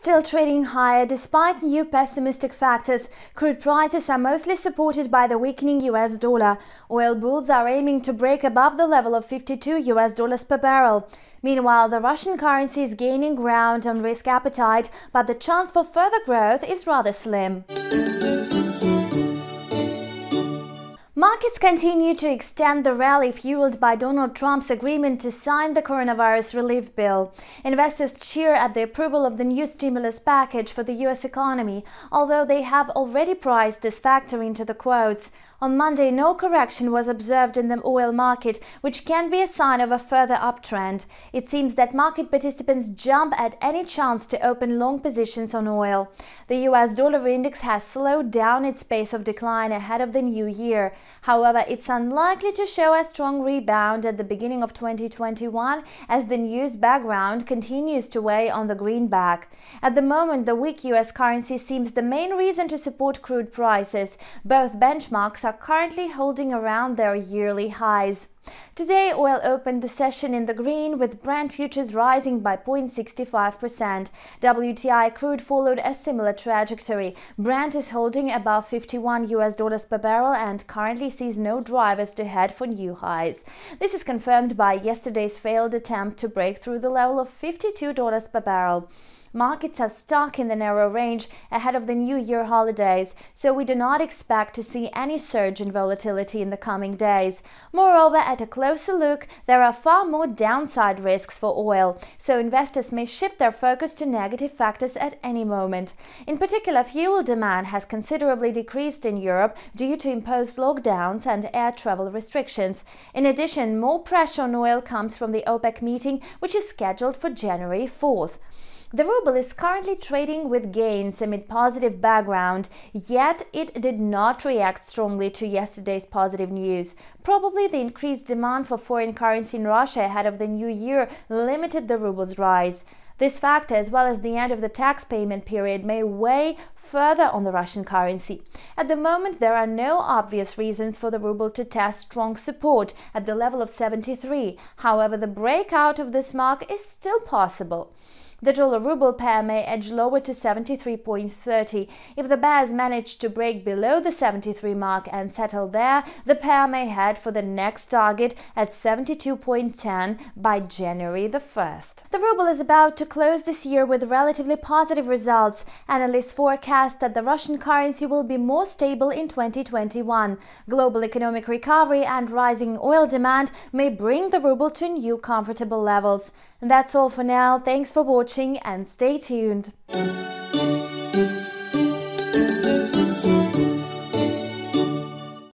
still trading higher despite new pessimistic factors. Crude prices are mostly supported by the weakening US dollar. Oil bulls are aiming to break above the level of $52 per barrel. Meanwhile, the Russian currency is gaining ground on risk appetite, but the chance for further growth is rather slim. Markets continue to extend the rally fueled by Donald Trump's agreement to sign the coronavirus relief bill. Investors cheer at the approval of the new stimulus package for the U.S. economy, although they have already priced this factor into the quotes. On Monday, no correction was observed in the oil market, which can be a sign of a further uptrend. It seems that market participants jump at any chance to open long positions on oil. The US dollar index has slowed down its pace of decline ahead of the new year. However, it's unlikely to show a strong rebound at the beginning of 2021 as the news background continues to weigh on the greenback. At the moment, the weak US currency seems the main reason to support crude prices. Both benchmarks are currently holding around their yearly highs. Today, oil opened the session in the green, with Brent futures rising by 0.65%. WTI crude followed a similar trajectory. Brent is holding above $51 per barrel and currently sees no drivers to head for new highs. This is confirmed by yesterday's failed attempt to break through the level of $52 per barrel. Markets are stuck in the narrow range ahead of the New Year holidays, so we do not expect to see any surge in volatility in the coming days. Moreover, at a closer look, there are far more downside risks for oil, so investors may shift their focus to negative factors at any moment. In particular, fuel demand has considerably decreased in Europe due to imposed lockdowns and air travel restrictions. In addition, more pressure on oil comes from the OPEC meeting, which is scheduled for January 4th. The ruble is currently trading with gains amid positive background, yet it did not react strongly to yesterday's positive news. Probably the increased demand for foreign currency in Russia ahead of the new year limited the ruble's rise. This factor, as well as the end of the tax payment period, may weigh further on the Russian currency. At the moment, there are no obvious reasons for the ruble to test strong support at the level of 73. However, the breakout of this mark is still possible. The dollar-ruble pair may edge lower to 73.30. If the bears manage to break below the 73 mark and settle there, the pair may head for the next target at 72.10 by January the 1st. The ruble is about to close this year with relatively positive results. Analysts forecast that the Russian currency will be more stable in 2021. Global economic recovery and rising oil demand may bring the ruble to new comfortable levels. And that's all for now. Thanks for watching and stay tuned.